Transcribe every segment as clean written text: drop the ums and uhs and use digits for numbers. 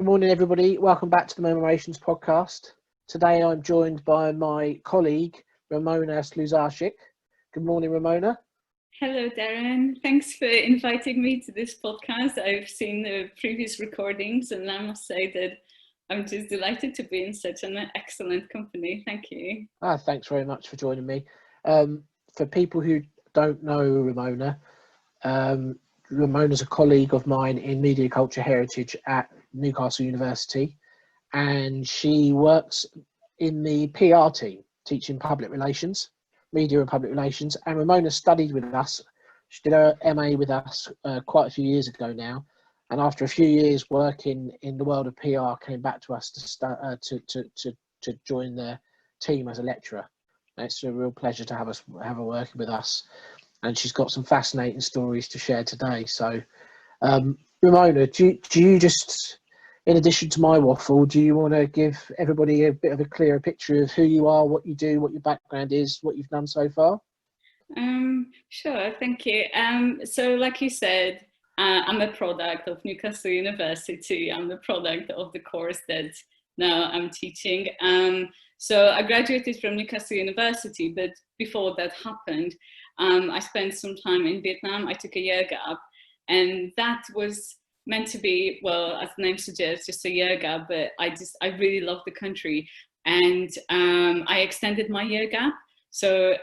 Good morning, everybody. Welcome back to the Murmurations podcast. Today I'm joined by my colleague, Ramona Slusarczyk. Good morning, Ramona. Hello, Darren. Thanks for inviting me to this podcast. I've seen the previous recordings and I must say that I'm just delighted to be in such an excellent company. Thank you. Thanks very much for joining me. For people who don't know Ramona, Ramona's a colleague of mine in Media Culture Heritage at Newcastle University, and she works in the PR team, teaching public relations, media and public relations. And Ramona studied with us. She did her MA with us quite a few years ago now, and after a few years working in the world of PR, came back to us to join the team as a lecturer. And it's a real pleasure to have her working with us, and she's got some fascinating stories to share today. So, Ramona, do you just, in addition to my waffle, do you want to give everybody a bit of a clearer picture of who you are, what you do, what your background is, what you've done so far? Sure, thank you. So like you said, I'm a product of Newcastle University. I'm the product of the course that now I'm teaching. So I graduated from Newcastle University, but before that happened, I spent some time in Vietnam. I took a year gap, and that was meant to be, well, as the name suggests, just a year gap, but I really loved the country, and I extended my year gap. So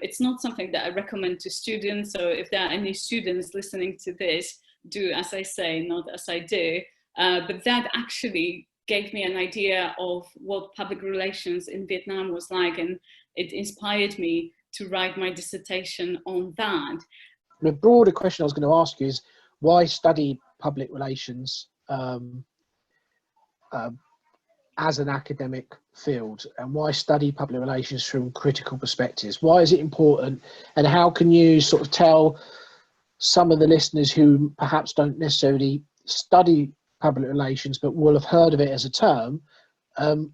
it's not something that I recommend to students. So if there are any students listening to this, do as I say, not as I do. But that actually gave me an idea of what public relations in Vietnam was like, and it inspired me to write my dissertation on that. The broader question I was going to ask you is, why study public relations as an academic field, and why study public relations from critical perspectives? Why is it important, and how can you sort of tell some of the listeners who perhaps don't necessarily study public relations but will have heard of it as a term,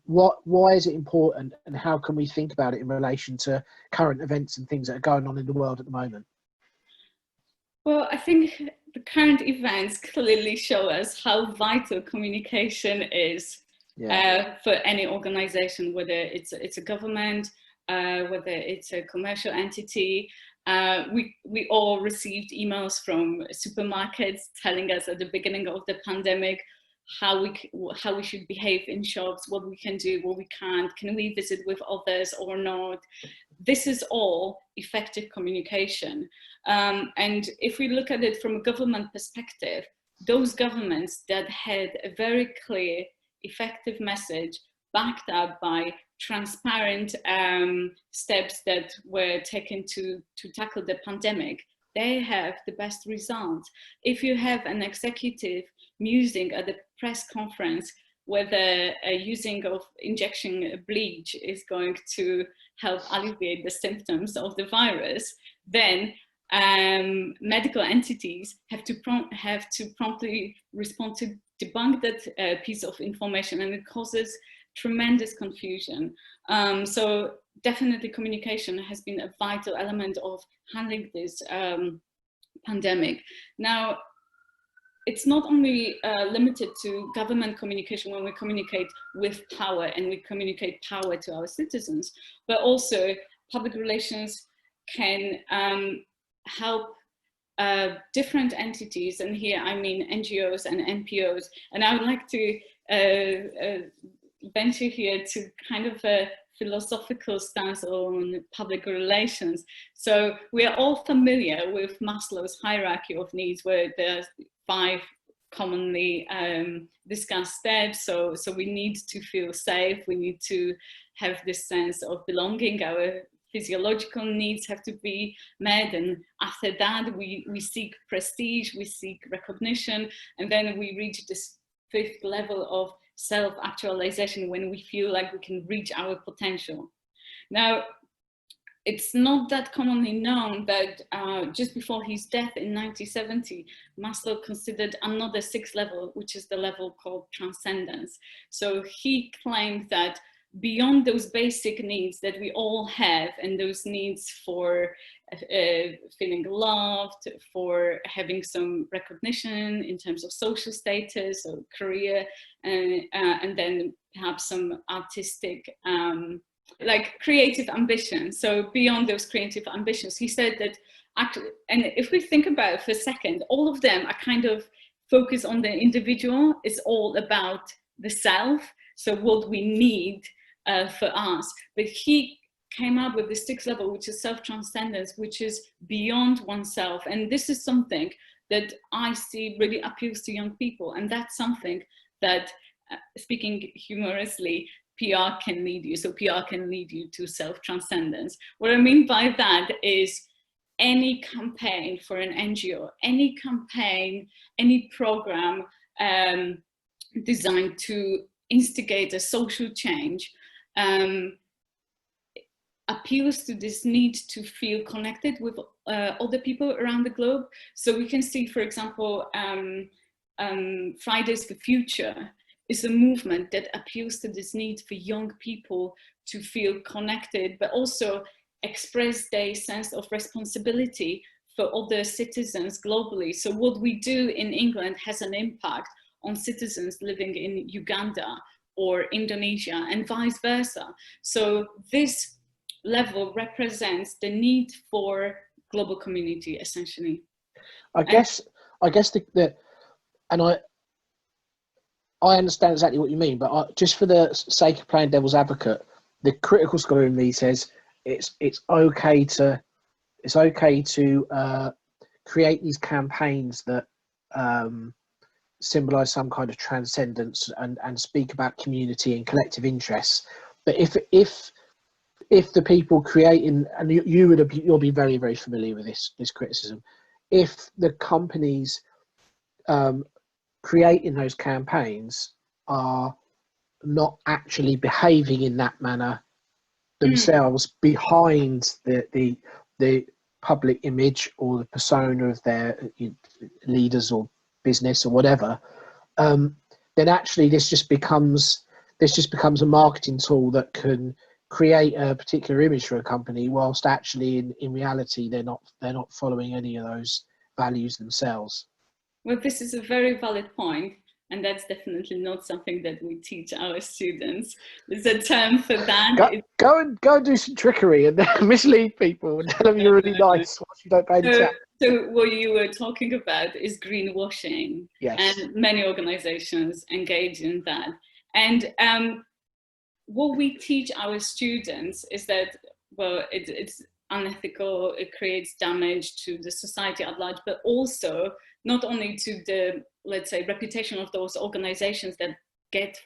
why is it important, and how can we think about it in relation to current events and things that are going on in the world at the moment? Well, I think the current events clearly show us how vital communication is for any organization, whether it's a government, whether it's a commercial entity. We all received emails from supermarkets telling us at the beginning of the pandemic how we should behave in shops, what we can do, what we can't, can we visit with others or not. This is all effective communication. And if we look at it from a government perspective, those governments that had a very clear, effective message backed up by transparent steps that were taken to tackle the pandemic, they have the best results. If you have an executive musing at the press conference whether using of injection bleach is going to help alleviate the symptoms of the virus, then medical entities have to promptly respond to debunk that piece of information, and it causes tremendous confusion. So definitely communication has been a vital element of handling this pandemic. Now, it's not only limited to government communication when we communicate with power and we communicate power to our citizens, but also public relations can help different entities, and here I mean NGOs and NPOs. And I would like to venture here to kind of a philosophical stance on public relations. So we are all familiar with Maslow's hierarchy of needs, where there's 5 commonly discussed steps. So we need to feel safe, we need to have this sense of belonging, our physiological needs have to be met, and after that we seek prestige, we seek recognition, and then we reach this 5th level of self-actualization, when we feel like we can reach our potential. Now, it's not that commonly known that just before his death in 1970, Maslow considered another 6th level, which is the level called transcendence. So he claimed that beyond those basic needs that we all have, and those needs for feeling loved, for having some recognition in terms of social status or career, and then perhaps some artistic, like creative ambition. So beyond those creative ambitions, he said that actually, and if we think about it for a second, all of them are kind of focused on the individual. It's all about the self, so what we need for us. But he came up with the sixth level, which is self-transcendence, which is beyond oneself. And this is something that I see really appeals to young people. And that's something that, speaking humorously, PR can lead you. So PR can lead you to self-transcendence. What I mean by that is any campaign for an NGO, any campaign, any program designed to instigate a social change appeals to this need to feel connected with other people around the globe. So we can see, for example, Fridays for Future is a movement that appeals to this need for young people to feel connected, but also express their sense of responsibility for other citizens globally. So what we do in England has an impact on citizens living in Uganda or Indonesia, and vice versa. So this level represents the need for global community, essentially. I guess and I understand exactly what you mean, but just for the sake of playing devil's advocate, the critical scholar in me says it's okay to create these campaigns that symbolize some kind of transcendence and speak about community and collective interests. But if the people creating, and you'll be very, very familiar with this criticism, if the companies creating those campaigns are not actually behaving in that manner themselves behind the public image or the persona of their leaders or business or whatever, then actually this just becomes a marketing tool that can create a particular image for a company, whilst actually in reality they're not following any of those values themselves. Well, this is a very valid point, and that's definitely not something that we teach our students. There's a term for that. Go and do some trickery and mislead people and tell them you're really nice once you don't pay the tax. So what you were talking about is greenwashing. Yes. And many organizations engage in that. And what we teach our students is that, well, it's unethical, it creates damage to the society at large, but also not only to the, let's say, reputation of those organizations that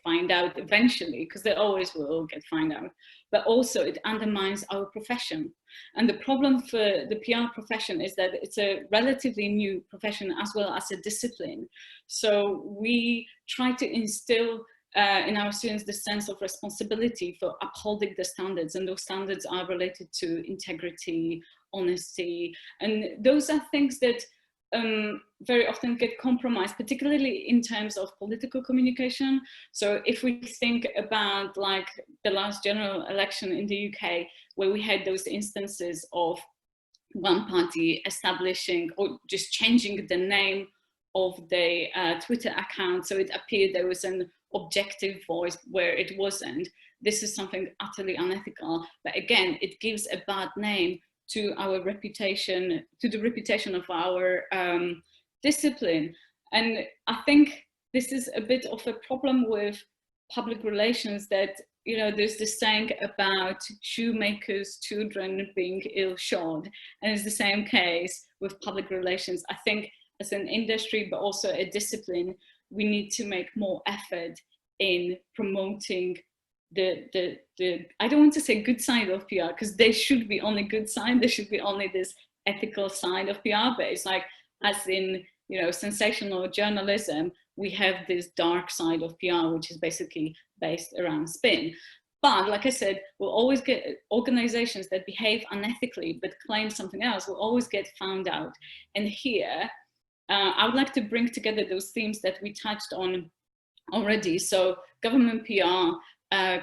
find out eventually, because they always will get found out, but also it undermines our profession. And the problem for the PR profession is that it's a relatively new profession as well as a discipline. So we try to instill in our students the sense of responsibility for upholding the standards, and those standards are related to integrity, honesty, and those are things that very often get compromised, particularly in terms of political communication. So if we think about like the last general election in the UK, where we had those instances of one party establishing or just changing the name of the Twitter account, so it appeared there was an objective voice where it wasn't. This is something utterly unethical, but again, it gives a bad name to our reputation, to the reputation of our discipline. And I think this is a bit of a problem with public relations, that, you know, there's this saying about shoemakers' children being ill-shod, and it's the same case with public relations. I think as an industry, but also a discipline, we need to make more effort in promoting the I don't want to say good side of PR, because there should be only good side, there should be only this ethical side of PR, but it's like, as in, you know, sensational journalism, we have this dark side of PR, which is basically based around spin. But like I said, we'll always get organizations that behave unethically but claim something else, will always get found out. And here, I would like to bring together those themes that we touched on already. So government PR,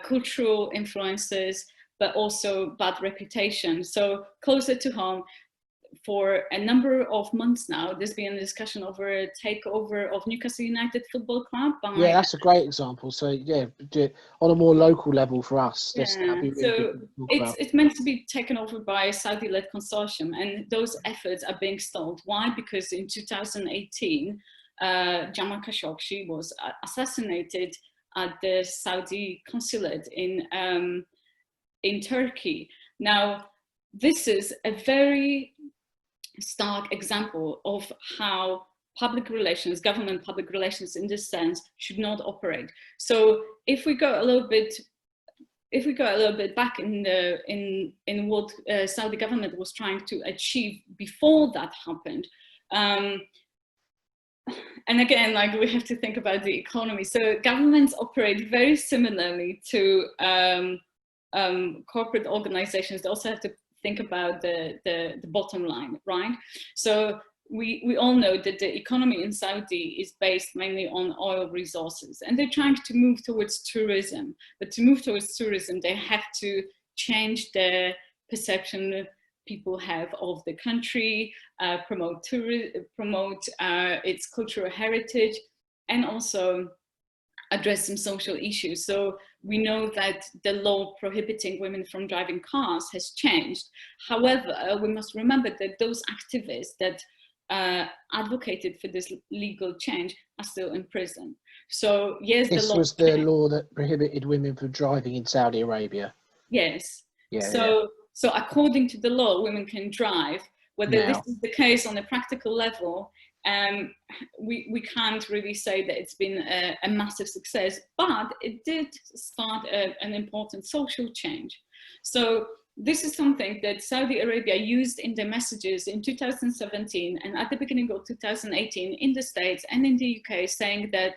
cultural influences, but also bad reputation. So closer to home, for a number of months now, there's been a discussion over a takeover of Newcastle United Football Club. Yeah, that's a great example. So yeah, on a more local level for us, that'd be really good to talk about. It's meant to be taken over by a Saudi-led consortium, and those efforts are being stalled. Why? Because in 2018, Jamal Khashoggi was assassinated at the Saudi consulate in Turkey. Now, this is a very stark example of how public relations, government public relations in this sense, should not operate. So if we go a little bit back in what Saudi government was trying to achieve before that happened, and again, like, we have to think about the economy. So governments operate very similarly to corporate organizations. They also have to think about the bottom line, right? So we all know that the economy in Saudi is based mainly on oil resources, and they're trying to move towards tourism. But to move towards tourism, they have to change the perception people have of the country, promote its cultural heritage, and also address some social issues. So we know that the law prohibiting women from driving cars has changed. However, we must remember that those activists that advocated for this legal change are still in prison. So yes, this was the law that prohibited women from driving in Saudi Arabia. Yes. Yeah. So according to the law, women can drive. Whether this is the case on a practical level, we can't really say that it's been a massive success, but it did start an important social change. So this is something that Saudi Arabia used in their messages in 2017 and at the beginning of 2018 in the States and in the UK, saying that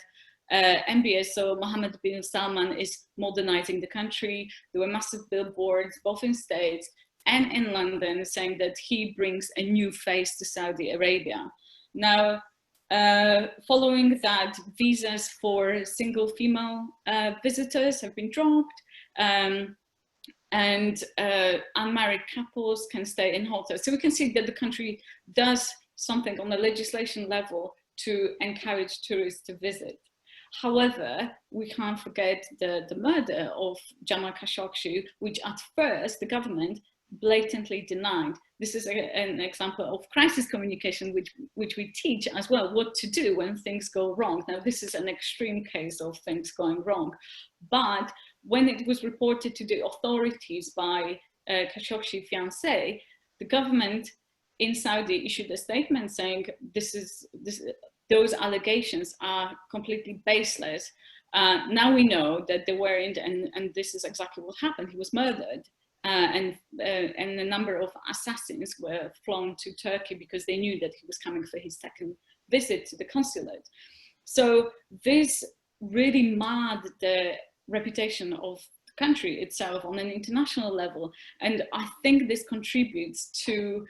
MBS, so Mohammed bin Salman, is modernizing the country. There were massive billboards, both in States and in London, saying that he brings a new face to Saudi Arabia. Now, following that, visas for single female visitors have been dropped, and unmarried couples can stay in hotels. So we can see that the country does something on the legislation level to encourage tourists to visit. However, we can't forget the murder of Jamal Khashoggi, which at first the government blatantly denied. This is an example of crisis communication, which we teach as well, what to do when things go wrong. Now, this is an extreme case of things going wrong. But when it was reported to the authorities by Khashoggi's fiancé, the government in Saudi issued a statement saying those allegations are completely baseless. Now we know that they weren't, and this is exactly what happened. He was murdered. And a number of assassins were flown to Turkey because they knew that he was coming for his second visit to the consulate. So this really marred the reputation of the country itself on an international level. And I think this contributes to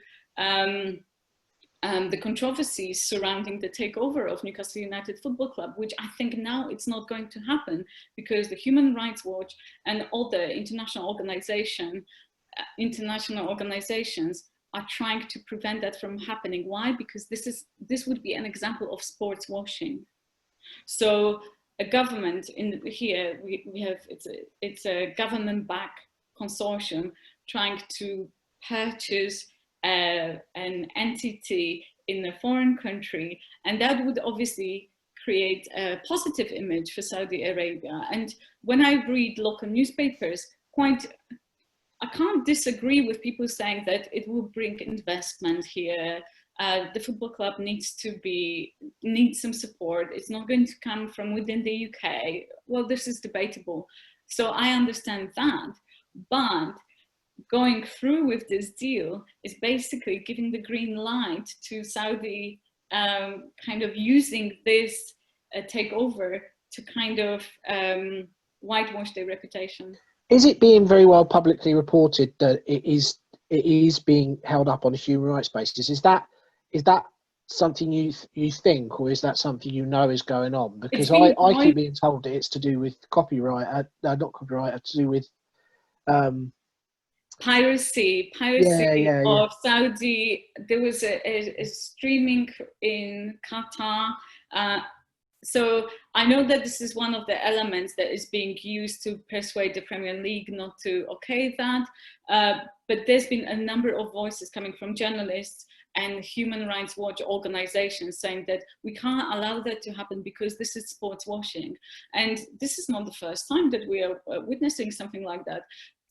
the controversies surrounding the takeover of Newcastle United Football Club, which I think now it's not going to happen because the Human Rights Watch and other international organizations are trying to prevent that from happening. Why? Because this would be an example of sports washing. So a government here we have it's a government-backed consortium trying to purchase an entity in a foreign country, and that would obviously create a positive image for Saudi Arabia. And when I read local newspapers, I can't disagree with people saying that it will bring investment here. The football club needs some support. It's not going to come from within the UK. Well, this is debatable. So I understand that, but going through with this deal is basically giving the green light to Saudi kind of using this takeover to kind of whitewash their reputation. Is it being very well publicly reported that it is being held up on a human rights basis? Is that something you think, or is that something you know is going on? Because been I keep being told that it's to do with copyright, not copyright, to do with piracy yeah. of Saudi. There was a streaming in Qatar. So I know that this is one of the elements that is being used to persuade the Premier League not to okay that. But there's been a number of voices coming from journalists and human rights watch organizations saying that we can't allow that to happen because this is sports washing. And this is not the first time that we are witnessing something like that.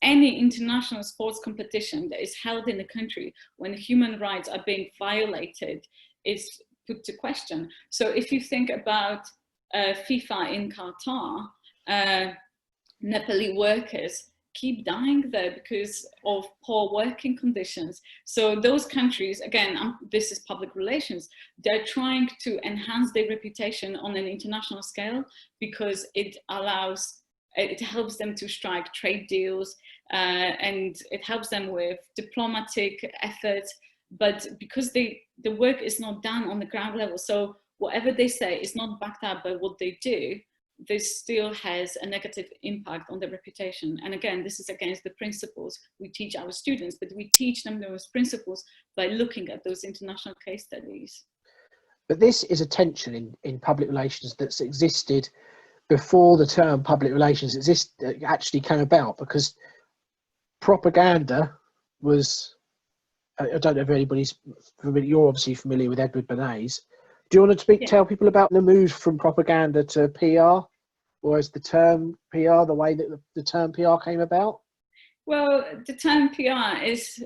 Any international sports competition that is held in a country when human rights are being violated is put to question. So if you think about FIFA in Qatar, Nepali workers keep dying there because of poor working conditions. So those countries, again, this is public relations, they're trying to enhance their reputation on an international scale because it helps them to strike trade deals, and it helps them with diplomatic efforts. But because the work is not done on the ground level, so whatever they say is not backed up by what they do, this still has a negative impact on their reputation. And again, this is against the principles we teach our students, but we teach them those principles by looking at those international case studies. But this is a tension in public relations that's existed before the term public relations actually came about, because propaganda was, I don't know if anybody's familiar, you're obviously familiar with Edward Bernays. Do you want to tell people about the move from propaganda to PR, or is the term PR the way that the term PR came about? Well, the term PR is,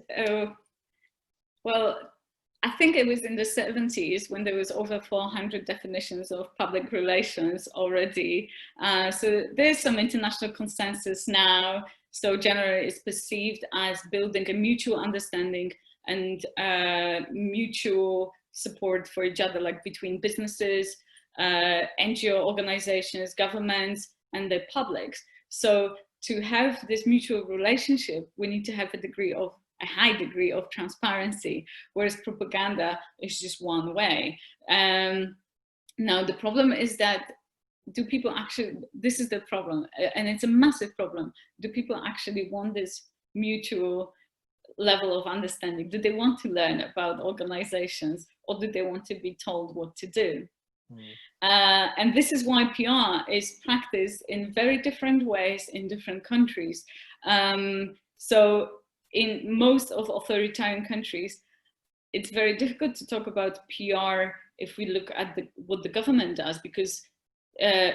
I think it was in the 70s when there was over 400 definitions of public relations already. So there's some international consensus now. So generally it's perceived as building a mutual understanding and mutual support for each other, like between businesses, NGO organizations, governments, and the publics. So to have this mutual relationship, we need to have a high degree of transparency, whereas propaganda is just one way. Now the problem is that, do people actually, this is the problem, and it's a massive problem, do people actually want this mutual level of understanding? Do they want to learn about organizations, or do they want to be told what to do? And this is why PR is practiced in very different ways in different countries. So in most of authoritarian countries, it's very difficult to talk about PR if we look at what the government does, because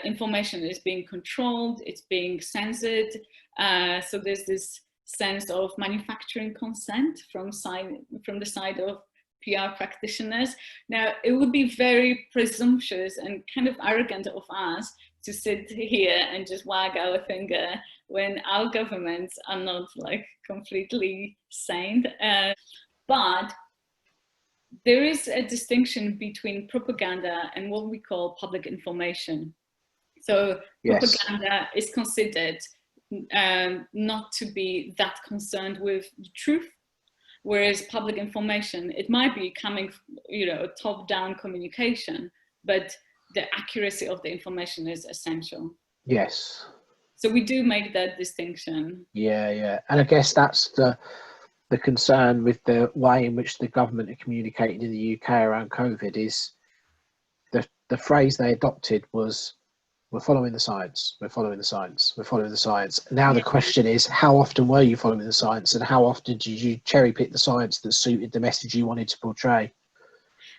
information is being controlled, it's being censored. So there's this sense of manufacturing consent from the side of PR practitioners. Now, it would be very presumptuous and kind of arrogant of us to sit here and just wag our finger when our governments are not like completely sane. But there is a distinction between propaganda and what we call public information. So yes, propaganda is considered not to be that concerned with the truth, whereas public information, it might be coming, top-down communication, but the accuracy of the information is essential. Yes. So we do make that distinction. Yeah. And I guess that's the concern with the way in which the government are communicating in the UK around COVID is the phrase they adopted was, we're following the science, we're following the science, we're following the science. Now the question is, how often were you following the science, and how often did you cherry pick the science that suited the message you wanted to portray?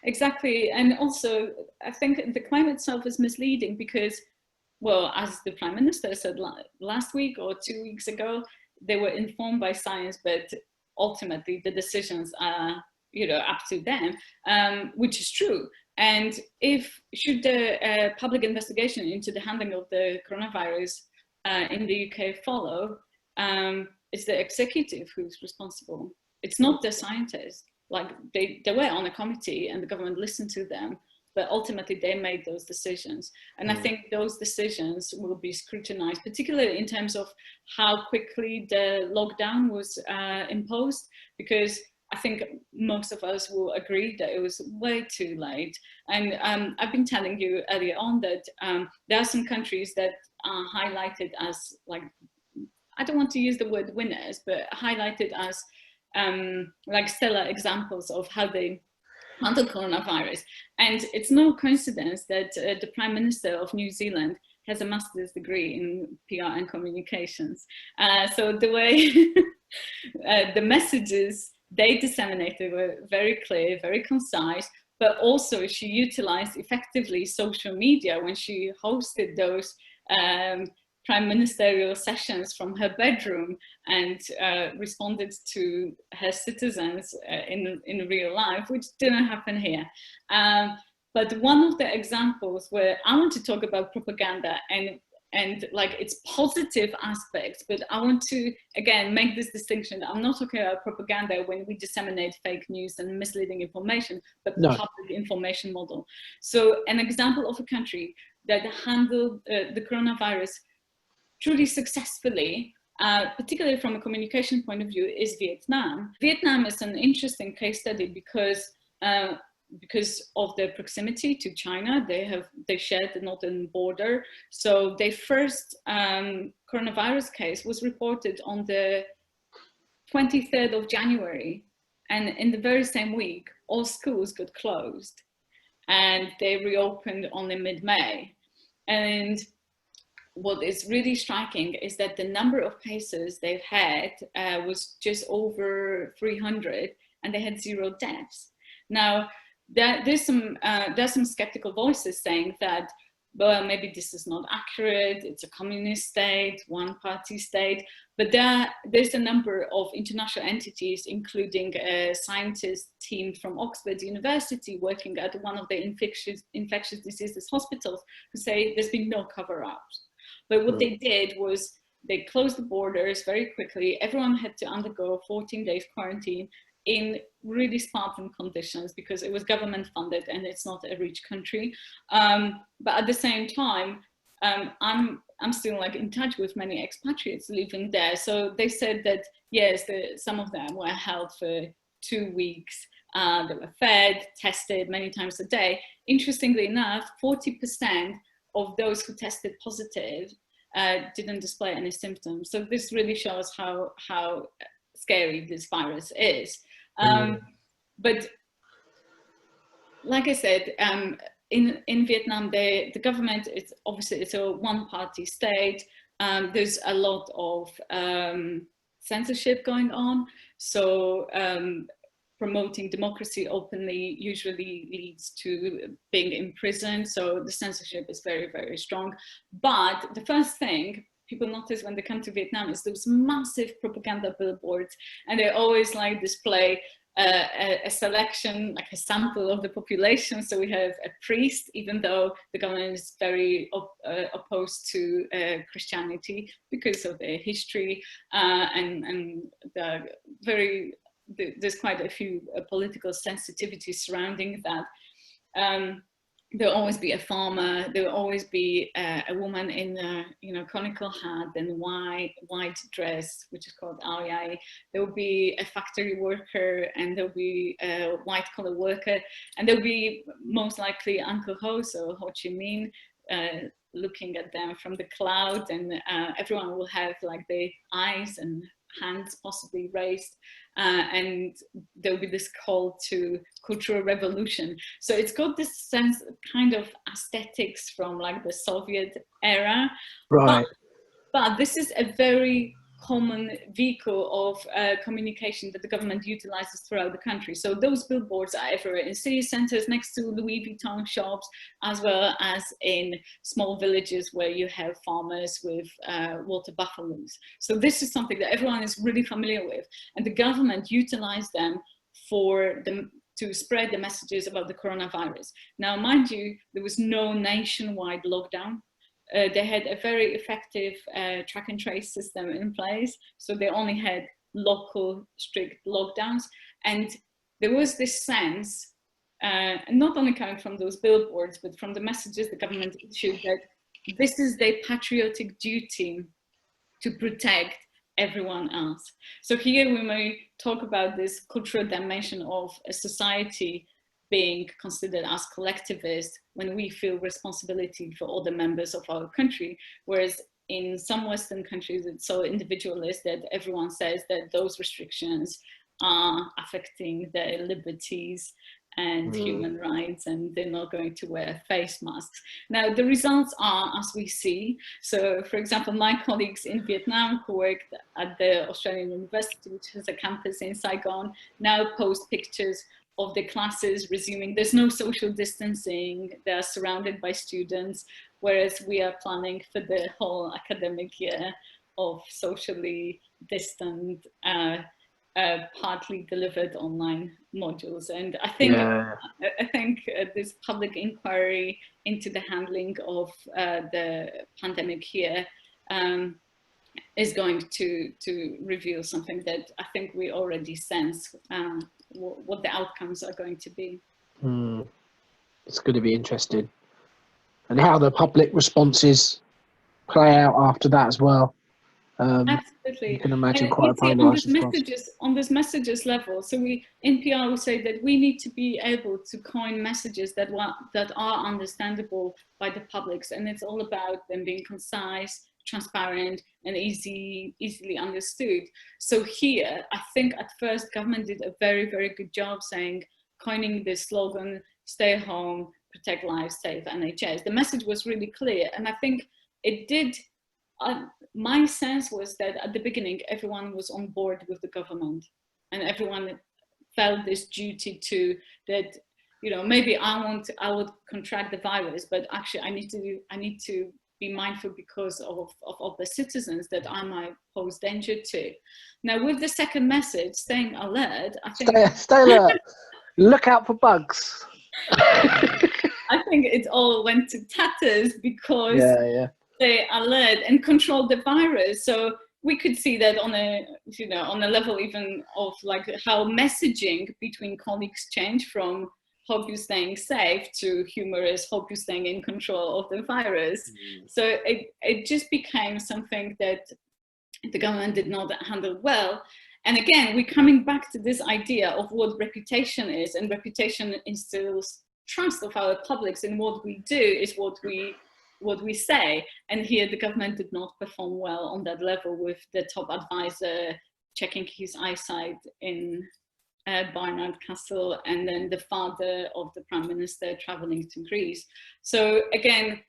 Exactly. And also, I think the claim itself is misleading because, well, as the Prime Minister said last week or 2 weeks ago, they were informed by science, but ultimately the decisions are, up to them, which is true. And should the public investigation into the handling of the coronavirus in the UK follow, it's the executive who's responsible. It's not the scientists. Like they were on a committee and the government listened to them, but ultimately they made those decisions. And I think those decisions will be scrutinized, particularly in terms of how quickly the lockdown was imposed, because I think most of us will agree that it was way too late. And I've been telling you earlier on that there are some countries that are highlighted as, like, I don't want to use the word winners, but highlighted as like stellar examples of how they handle coronavirus. And it's no coincidence that the Prime Minister of New Zealand has a master's degree in PR and communications. So the way the messages they disseminated were very clear, very concise, but also she utilized effectively social media when she hosted those prime ministerial sessions from her bedroom and responded to her citizens in real life, which didn't happen here. But one of the examples where I want to talk about propaganda and like its positive aspects, but I want to, again, make this distinction. I'm not talking about propaganda when we disseminate fake news and misleading information, but the public information model. So an example of a country that handled the coronavirus truly successfully, particularly from a communication point of view, is Vietnam. Vietnam is an interesting case study because of their proximity to China. They share the northern border. So their first coronavirus case was reported on the 23rd of January. And in the very same week, all schools got closed and they reopened only mid-May. And what is really striking is that the number of cases they've had was just over 300 and they had 0 deaths. Now, there's some skeptical voices saying that, well, maybe this is not accurate, it's a communist state, one-party state, but there's a number of international entities, including a scientist team from Oxford University working at one of the infectious diseases hospitals, who say there's been no cover-ups. But what they did was they closed the borders very quickly. Everyone had to undergo 14 days quarantine in really Spartan conditions because it was government funded and it's not a rich country. But at the same time, I'm still like in touch with many expatriates living there. So they said that, yes, some of them were held for 2 weeks. They were fed, tested many times a day. Interestingly enough, 40% of those who tested positive didn't display any symptoms. So this really shows how scary this virus is. But like I said, in Vietnam, the government, it's a one-party state. There's a lot of censorship going on. So promoting democracy openly usually leads to being imprisoned. So the censorship is very, very strong. But the first thing people notice when they come to Vietnam is those massive propaganda billboards, and they always like display a selection, like a sample of the population. So we have a priest, even though the government is very opposed to Christianity because of their history and there's quite a few political sensitivities surrounding that. There'll always be a farmer, there'll always be a woman in a conical hat and white dress, which is called ao. There'll be a factory worker and there'll be a white collar worker, and there'll be most likely Uncle Ho, so Ho Chi Minh, looking at them from the cloud, and everyone will have like their eyes and hands possibly raised, and there'll be this call to cultural revolution. So it's got this sense of kind of aesthetics from like the Soviet era, right? But this is a very common vehicle of communication that the government utilizes throughout the country. So those billboards are everywhere in city centers, next to Louis Vuitton shops, as well as in small villages where you have farmers with water buffaloes. So this is something that everyone is really familiar with, and the government utilized them to spread the messages about the coronavirus. Now, mind you, there was no nationwide lockdown. They had a very effective track and trace system in place. So they only had local strict lockdowns. And there was this sense, not only coming from those billboards, but from the messages the government issued, that this is their patriotic duty to protect everyone else. So here we may talk about this cultural dimension of a society being considered as collectivist when we feel responsibility for all the members of our country, whereas in some Western countries it's so individualist that everyone says that those restrictions are affecting their liberties and human rights, and they're not going to wear face masks. Now, the results are, as we see, so for example, my colleagues in Vietnam who worked at the Australian University, which has a campus in Saigon, now post pictures of the classes resuming. There's no social distancing, they're surrounded by students, whereas we are planning for the whole academic year of socially distant, partly delivered online modules. And I think this public inquiry into the handling of the pandemic here is going to reveal something that I think we already sense what the outcomes are going to be. It's going to be interesting, and how the public responses play out after that as well. Absolutely. You can imagine quite a polarized response. On this messages level, so we in PR we say that we need to be able to coin messages that are understandable by the publics, and it's all about them being concise, transparent, and easily understood. So here, I think at first government did a very, very good job coining this slogan, stay home, protect lives, save NHS. The message was really clear, and I think it did. My sense was that at the beginning, everyone was on board with the government, and everyone felt this duty to that, you know, maybe I would contract the virus, but actually I need to be mindful because of the citizens that I might pose danger to. Now, with the second message, staying alert, I think stay alert. Look out for bugs. I think it all went to tatters because they alert and control the virus. So we could see that on a level even of like how messaging between colleagues change from hope you're staying safe to humorous hope you're staying in control of the virus. So it just became something that the government did not handle well. And again, we're coming back to this idea of what reputation is, and reputation instills trust of our publics in what we do is what we say. And here the government did not perform well on that level, with the top advisor checking his eyesight in Barnard Castle, and then the father of the Prime Minister traveling to Greece. So again,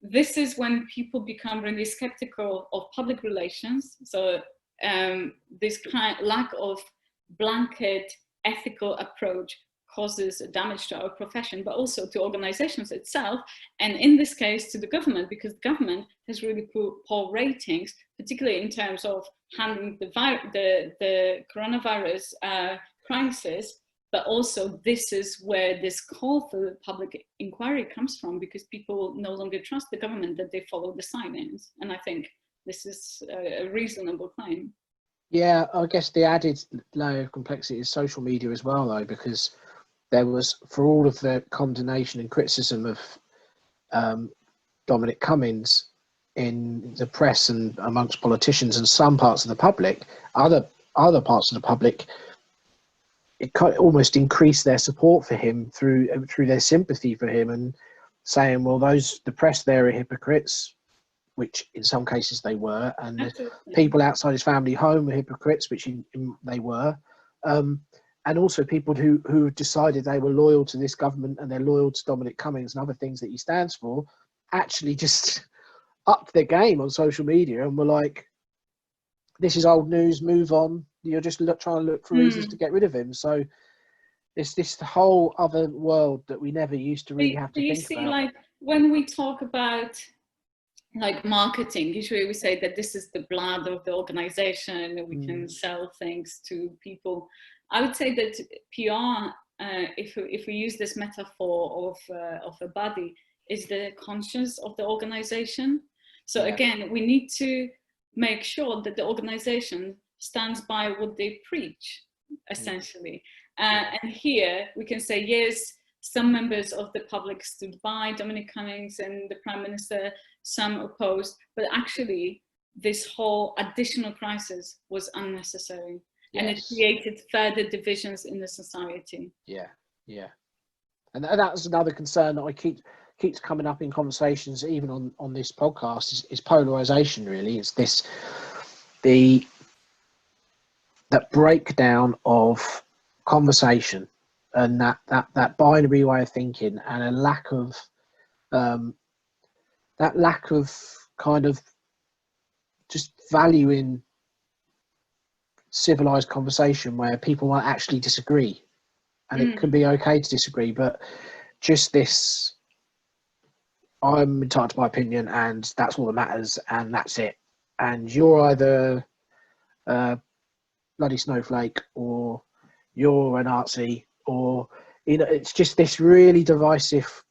this is when people become really skeptical of public relations. So this lack of blanket ethical approach causes damage to our profession, but also to organizations itself, and in this case to the government, because the government has really poor ratings, particularly in terms of handling the coronavirus crisis. But also this is where this call for public inquiry comes from, because people no longer trust the government that they follow the silence. And I think this is a reasonable claim. Yeah, I guess the added layer of complexity is social media as well, though, because there was, for all of the condemnation and criticism of Dominic Cummings in the press and amongst politicians and some parts of the public, other parts of the public, it almost increased their support for him through their sympathy for him, and saying, well, the press there are hypocrites, which in some cases they were, and the people outside his family home were hypocrites, which they were. And also people who decided they were loyal to this government and they're loyal to Dominic Cummings and other things that he stands for, actually just upped their game on social media and were like, this is old news, move on. You're just trying to look for reasons to get rid of him. So it's this whole other world that we never used to really have to think about. You see, like when we talk about like marketing, usually we say that this is the blood of the organization, we can sell things to people. I would say that PR, if we use this metaphor of a body, is the conscience of the organization. So again, we need to make sure that the organization stands by what they preach, essentially. And here we can say, yes, some members of the public stood by Dominic Cummings and the Prime Minister, some opposed, but actually this whole additional crisis was unnecessary. Yes. And it created further divisions in the society. Yeah, yeah. And that's another concern that keeps coming up in conversations, even on this podcast, is polarization. Really, it's that breakdown of conversation, and that binary way of thinking, and a lack of kind of just valuing civilized conversation where people might actually disagree, and it can be okay to disagree, but just this, I'm entitled to my opinion and that's all that matters and that's it, and you're either bloody snowflake or you're an artsy, or it's just this really divisive,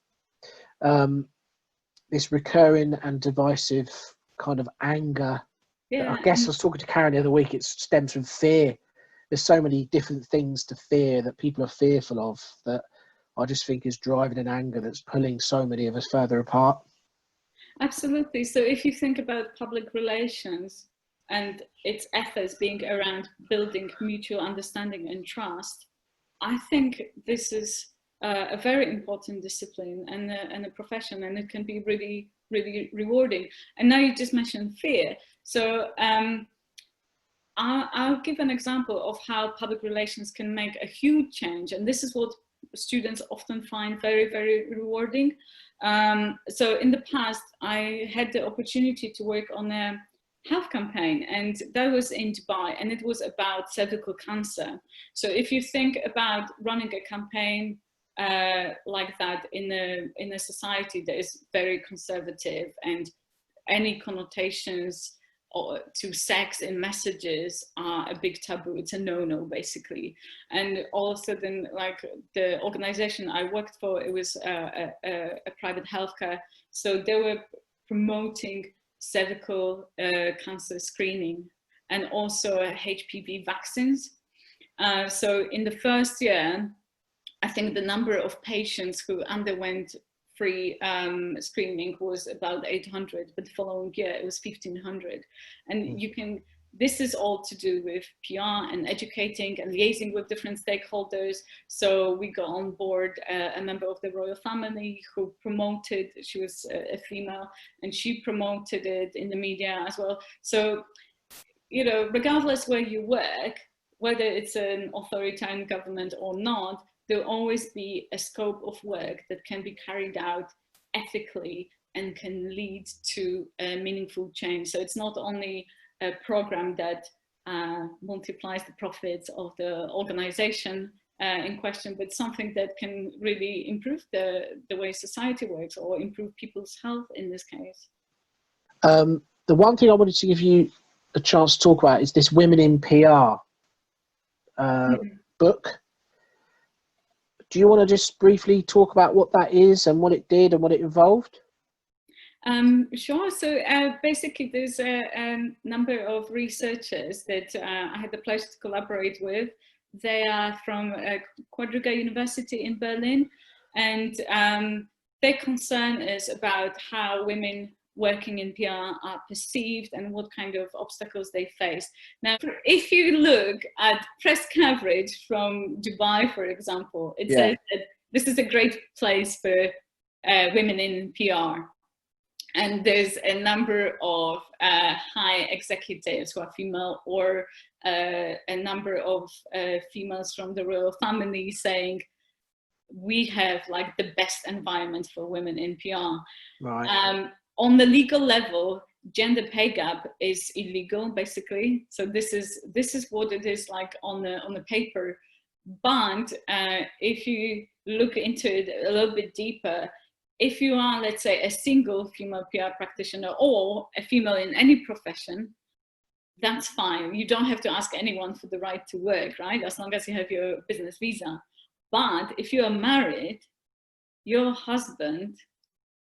this recurring and divisive kind of anger. Yeah. I guess I was talking to Karen the other week, it stems from fear. There's so many different things to fear that people are fearful of, that I just think is driving an anger that's pulling so many of us further apart. Absolutely. So if you think about public relations and its efforts being around building mutual understanding and trust, I think this is a very important discipline and a profession, and it can be really, really rewarding. And now you just mentioned fear. So I'll give an example of how public relations can make a huge change. And this is what students often find very, very rewarding. So in the past, I had the opportunity to work on a health campaign, and that was in Dubai, and it was about cervical cancer. So if you think about running a campaign like that in a society that is very conservative, and any connotations to sex in messages are a big taboo, it's a no-no basically. And all of a sudden, like the organization I worked for, it was a private healthcare, so they were promoting cervical cancer screening and also HPV vaccines. So in the first year, I think the number of patients who underwent free screening was about 800, but the following year it was 1,500. And this is all to do with PR and educating and liaising with different stakeholders. So we got on board a member of the royal family who promoted, she was a female, and she promoted it in the media as well. So, regardless where you work, whether it's an authoritarian government or not, there'll always be a scope of work that can be carried out ethically and can lead to a meaningful change. So it's not only a program that multiplies the profits of the organization in question, but something that can really improve the way society works, or improve people's health in this case. The one thing I wanted to give you a chance to talk about is this Women in PR book. Do you want to just briefly talk about what that is and what it did and what it involved? Sure. So basically, there's a number of researchers that I had the pleasure to collaborate with. They are from Quadriga University in Berlin, and their concern is about how women working in PR are perceived and what kind of obstacles they face. Now, if you look at press coverage from Dubai, for example, it says that this is a great place for women in PR. And there's a number of high executives who are female, or a number of females from the royal family saying, we have like the best environment for women in PR. Right. On the legal level, gender pay gap is illegal, basically. So this is what it is like on the paper. But if you look into it a little bit deeper, if you are, let's say, a single female PR practitioner or a female in any profession, that's fine. You don't have to ask anyone for the right to work, right? As long as you have your business visa. But if you are married, your husband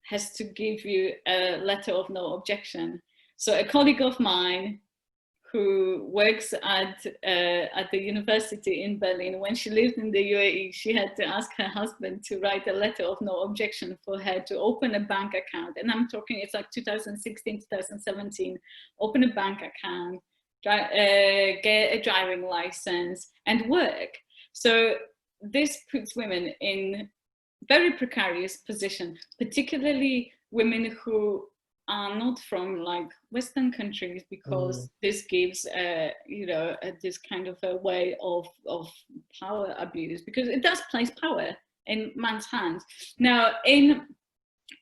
has to give you a letter of no objection. So a colleague of mine who works at the university in Berlin. When she lived in the UAE, she had to ask her husband to write a letter of no objection for her to open a bank account. And I'm talking, it's like 2016, 2017, open a bank account, get a driving license and work. So this puts women in very precarious position, particularly women who are not from like Western countries, because this gives this kind of a way of power abuse, because it does place power in man's hands. Now in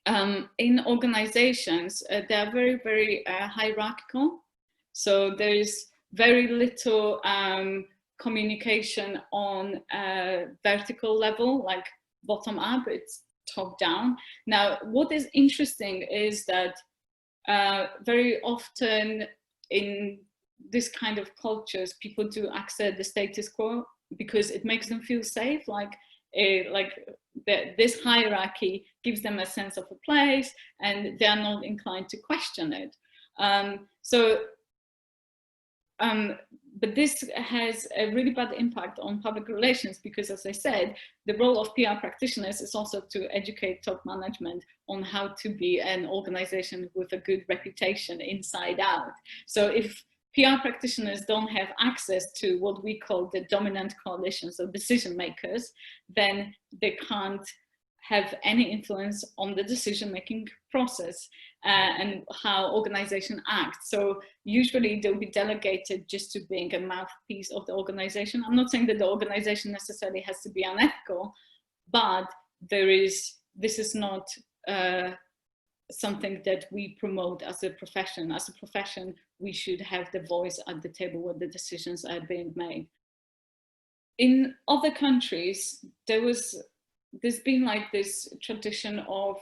organizations, they are very, very hierarchical. So there's very little communication on a vertical level, like bottom up, it's top down. Now, what is interesting is that very often in this kind of cultures, people do accept the status quo because it makes them feel safe. This hierarchy gives them a sense of a place, and they are not inclined to question it. But this has a really bad impact on public relations, because, as I said, the role of PR practitioners is also to educate top management on how to be an organization with a good reputation inside out. So if PR practitioners don't have access to what we call the dominant coalitions of decision makers, then they can't have any influence on the decision-making process and how organization acts. So usually they'll be delegated just to being a mouthpiece of the organization. I'm not saying that the organization necessarily has to be unethical, but this is not something that we promote as a profession. As a profession, we should have the voice at the table where the decisions are being made. In other countries, there's been like this tradition of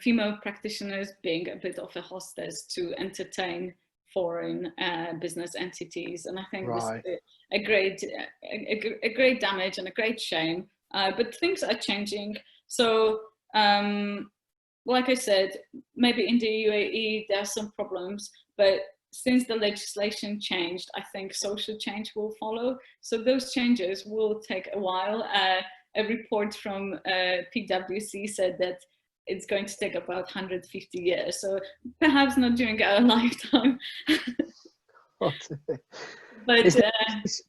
female practitioners being a bit of a hostess to entertain foreign business entities, and I think Right. this is a great damage and a great shame. But things are changing. So, like I said, maybe in the UAE there are some problems, but since the legislation changed, I think social change will follow. So those changes will take a while. A report from PwC said that it's going to take about 150 years. So perhaps not during our lifetime. But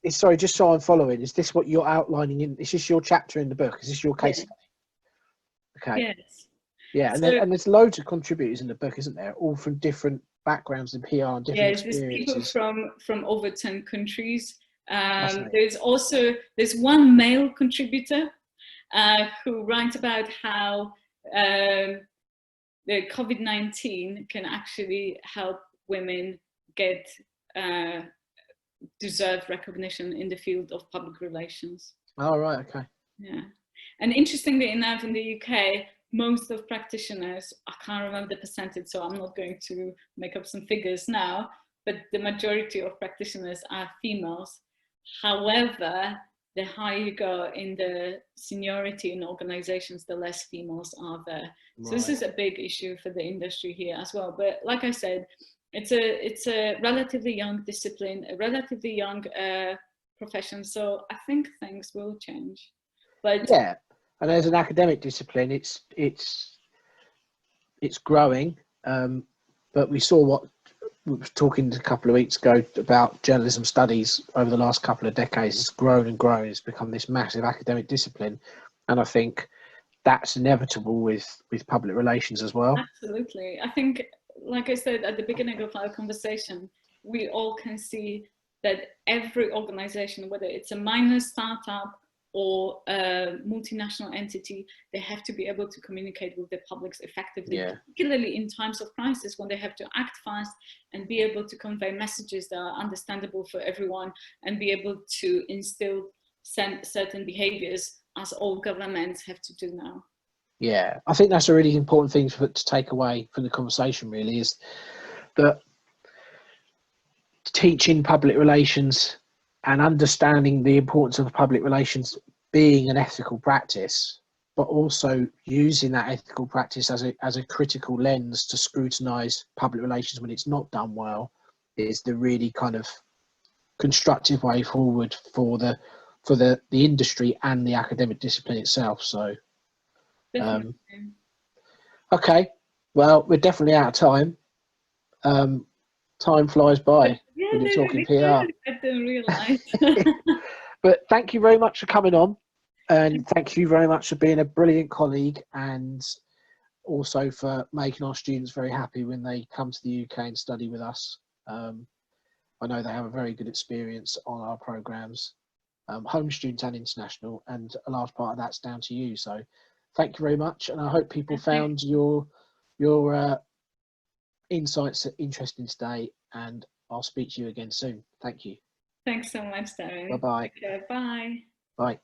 sorry, just so I'm following, is this what you're outlining in, is this your chapter in the book? Is this your case study? Okay. Yes. Yeah, and, and there's loads of contributors in the book, isn't there? All from different backgrounds in PR and different experiences. There's people from over 10 countries. There's one male contributor who writes about how the COVID-19 can actually help women get deserved recognition in the field of public relations. Oh, right, okay. Yeah. And interestingly enough, in the UK, most of practitioners, I can't remember the percentage, so I'm not going to make up some figures now, but the majority of practitioners are females. However, the higher you go in the seniority in organizations, the less females are there. Right. So this is a big issue for the industry here as well. But like I said, it's a relatively young discipline, a relatively young profession. So I think things will change. But yeah, and as an academic discipline, it's growing. But we saw what we were talking a couple of weeks ago about journalism studies over the last couple of decades. It's grown and grown. It's become this massive academic discipline, and I think that's inevitable with public relations as well. Absolutely. I think, like I said at the beginning of our conversation, we all can see that every organization, whether it's a minor startup or a multinational entity, they have to be able to communicate with the publics effectively, particularly in times of crisis when they have to act fast and be able to convey messages that are understandable for everyone and be able to instill certain behaviors, as all governments have to do now. Yeah, I think that's a really important thing to take away from the conversation, really, is that teaching public relations and understanding the importance of public relations being an ethical practice, but also using that ethical practice as a critical lens to scrutinise public relations when it's not done well, is the really kind of constructive way forward for the industry and the academic discipline itself. So okay, well, we're definitely out of time. Time flies by when you're talking PR. I didn't realise. But thank you very much for coming on, and thank you very much for being a brilliant colleague, and also for making our students very happy when they come to the UK and study with us. I know they have a very good experience on our programmes, home students and international, and a large part of that's down to you. So thank you very much, and I hope people found your insights interesting today, and I'll speak to you again soon. Thank you. Thanks so much, Darren. Bye-bye. Okay, bye. Bye.